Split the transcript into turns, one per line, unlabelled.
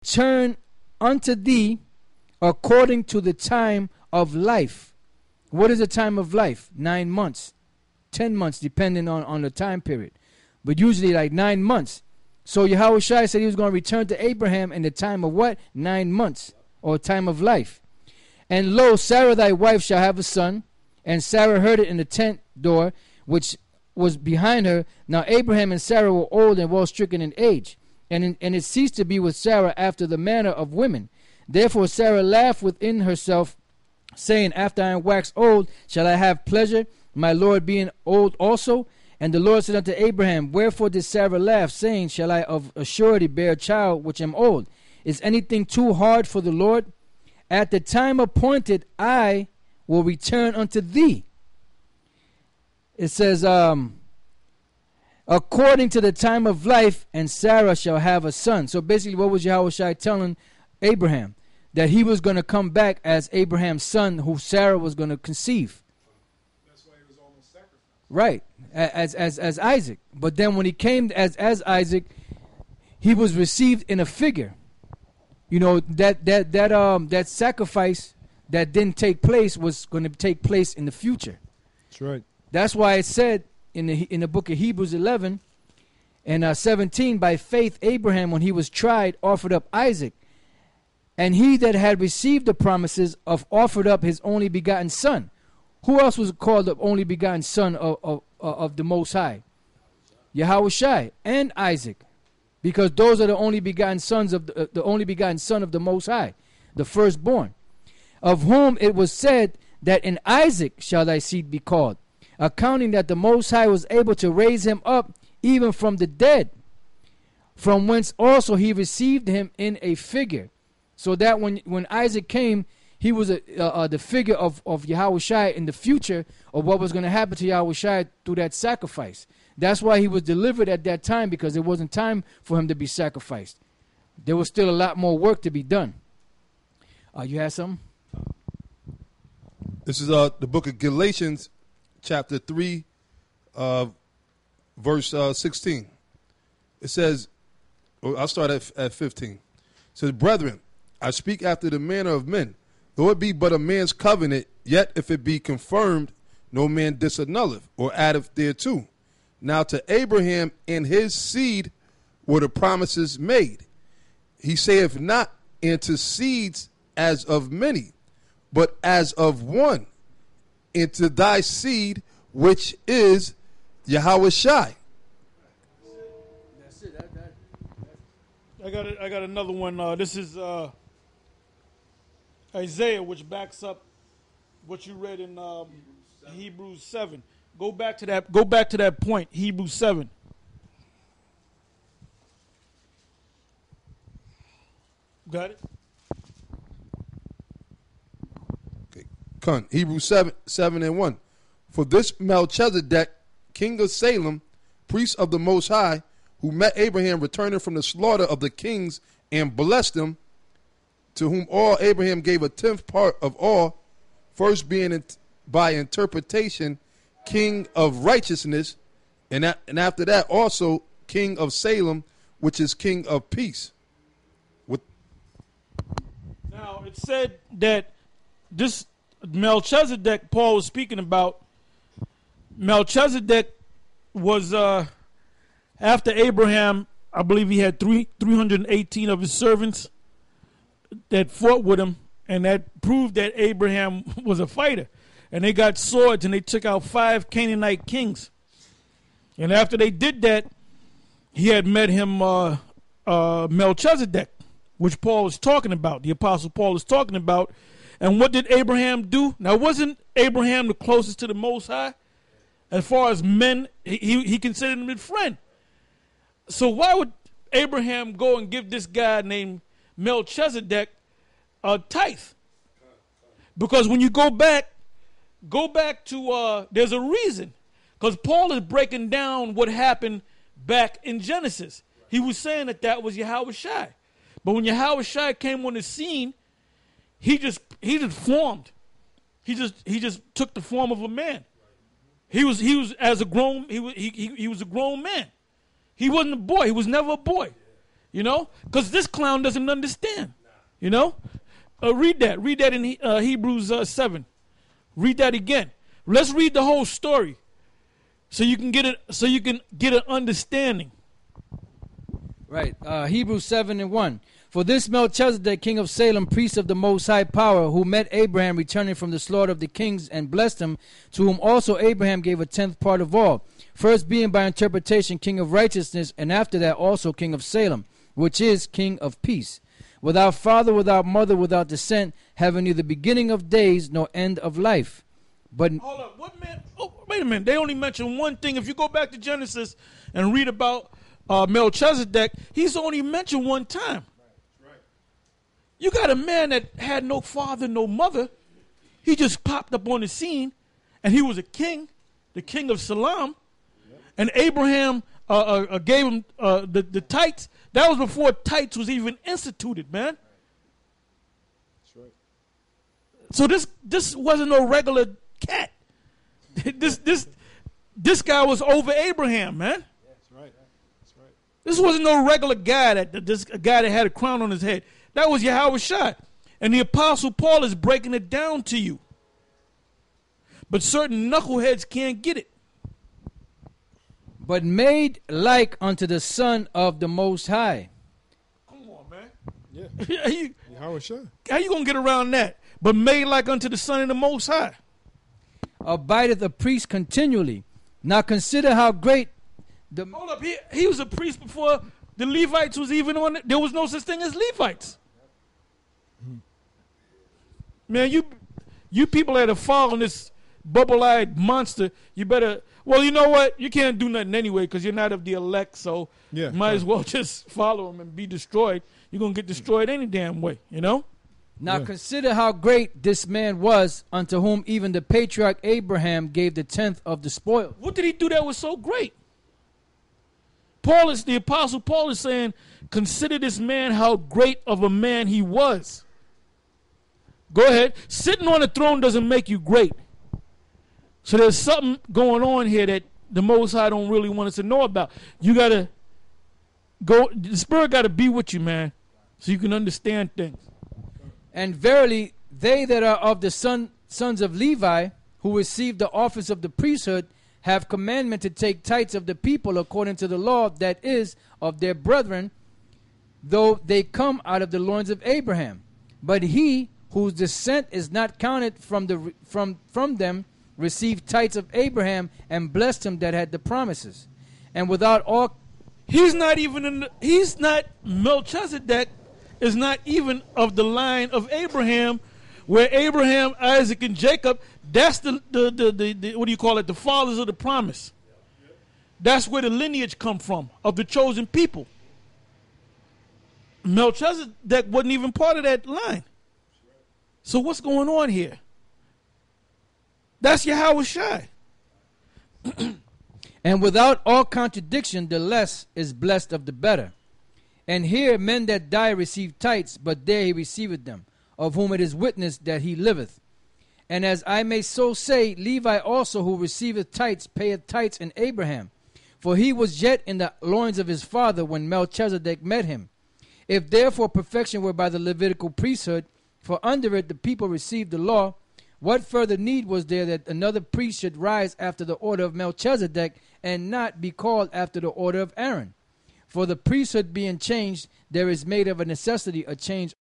return unto thee according to the time of life. What is the time of life? 9 months, 10 months, depending on the time period. But usually like 9 months. So Yahushua said he was going to return to Abraham in the time of what? 9 months, or time of life. And lo, Sarah thy wife shall have a son. And Sarah heard it in the tent door, which was behind her. Now Abraham and Sarah were old and well stricken in age. And it ceased to be with Sarah after the manner of women. Therefore Sarah laughed within herself, saying, after I am waxed old, shall I have pleasure, my Lord being old also? And the Lord said unto Abraham, wherefore did Sarah laugh, saying, shall I of a surety bear a child which am old? Is anything too hard for the Lord? At the time appointed, I will return unto thee. It says, according to the time of life, and Sarah shall have a son. So basically, what was Yahushua telling Abraham? That he was going to come back as Abraham's son, who Sarah was going to conceive.
That's why he was almost sacrificed.
Right, as Isaac. But then when he came as Isaac, he was received in a figure. You know, that sacrifice that didn't take place was going to take place in the future.
That's right.
That's why it said in the book of Hebrews 11 and 17, by faith Abraham, when he was tried, offered up Isaac. And he that had received the promises offered up his only begotten son. Who else was called the only begotten son of the Most High? Yahushua and Isaac. Because those are the only begotten sons of the only begotten son of the Most High, the firstborn, of whom it was said that in Isaac shall thy seed be called, accounting that the Most High was able to raise him up even from the dead, from whence also he received him in a figure. So that when Isaac came, he was the figure of Yahushua in the future of what was going to happen to Yahushua through that sacrifice. That's why he was delivered at that time, because it wasn't time for him to be sacrificed. There was still a lot more work to be done. You had something?
This is the book of Galatians, chapter 3, verse 16. It says, I'll start at 15. It says, brethren, I speak after the manner of men. Though it be but a man's covenant, yet if it be confirmed, no man disannulleth or addeth thereto. Now to Abraham and his seed were the promises made. He saith not, and to seeds as of many, but as of one, and to thy seed, which is Yahushua.
That's it. I got another one. This is Isaiah, which backs up what you read in Hebrews 7. Go back to that point, Hebrews 7. Got it?
Okay. Come, Hebrews 7 and 1. For this Melchizedek, king of Salem, priest of the Most High, who met Abraham returning from the slaughter of the kings and blessed him, to whom all Abraham gave a tenth part of all, first being by interpretation king of righteousness, and after that also king of Salem, which is king of peace.
Now, it said that this Melchizedek Paul was speaking about, Melchizedek was, after Abraham, I believe he had 318 of his servants that fought with him, and that proved that Abraham was a fighter. And they got swords, and they took out 5 Canaanite kings. And after they did that, he had met him Melchizedek, which Paul is talking about, the Apostle Paul is talking about. And what did Abraham do? Now, wasn't Abraham the closest to the Most High? As far as men, he considered him his friend. So why would Abraham go and give this guy named Melchizedek a tithe? Because when you go back to, there's a reason. Because Paul is breaking down what happened back in Genesis. He was saying that was Yahushua. But when Yahushua came on the scene, he just formed. He just took the form of a man. He was a grown man. He wasn't a boy. He was never a boy. You know, because this clown doesn't understand. You know, read that in Hebrews 7. Read that again. Let's read the whole story, so you can get it. So you can get an understanding.
Right. Hebrews 7:1. For this Melchizedek, king of Salem, priest of the Most High Power, who met Abraham returning from the slaughter of the kings and blessed him, to whom also Abraham gave a tenth part of all, first being by interpretation king of righteousness, and after that also king of Salem, which is king of peace, without father, without mother, without descent, having neither beginning of days nor end of life. But
hold up, what man? Oh, wait a minute. They only mention one thing. If you go back to Genesis and read about Melchizedek, he's only mentioned one time. You got a man that had no father, no mother. He just popped up on the scene, and he was a king, the king of Salem. And Abraham gave him the tithes. That was before tithes was even instituted, man.
That's right.
So this wasn't no regular cat. This guy was over Abraham, man.
That's right. That's right.
This wasn't no regular guy a guy that had a crown on his head. That was Yahweh Shai. And the Apostle Paul is breaking it down to you. But certain knuckleheads can't get it.
but made like unto the Son of the Most High.
Come on, man.
Yeah.
How you going to get around that? But made like unto the Son of the Most High.
Abideth a priest continually. Now consider how great the...
Hold up. He was a priest before the Levites was even on it. There was no such thing as Levites. Man, you people that are following this bubble-eyed monster, you better... Well, you know what? You can't do nothing anyway because you're not of the elect, so you might as well just follow him and be destroyed. You're going to get destroyed any damn way, you know?
Now consider how great this man was, unto whom even the patriarch Abraham gave the tenth of the spoil.
What did he do that was so great? The Apostle Paul is saying, consider this man how great of a man he was. Go ahead. Sitting on the throne doesn't make you great. So there's something going on here that the Most High don't really want us to know about. You got to go, the Spirit got to be with you, man, so you can understand things.
And verily, they that are of the sons of Levi, who receive the office of the priesthood, have commandment to take tithes of the people according to the law that is of their brethren, though they come out of the loins of Abraham. But he whose descent is not counted from them received tithes of Abraham and blessed him that had the promises. And without all...
Melchizedek is not even of the line of Abraham, where Abraham, Isaac, and Jacob, that's the what do you call it, the fathers of the promise. That's where the lineage come from, of the chosen people. Melchizedek wasn't even part of that line. So what's going on here? That's Yahweh Shai.
And without all contradiction, the less is blessed of the better. And here men that die receive tithes, but there he receiveth them, of whom it is witnessed that he liveth. And as I may so say, Levi also, who receiveth tithes, payeth tithes in Abraham. For he was yet in the loins of his father when Melchizedek met him. If therefore perfection were by the Levitical priesthood, for under it the people received the law, what further need was there that another priest should rise after the order of Melchizedek, and not be called after the order of Aaron? For the priesthood being changed, there is made of a necessity a change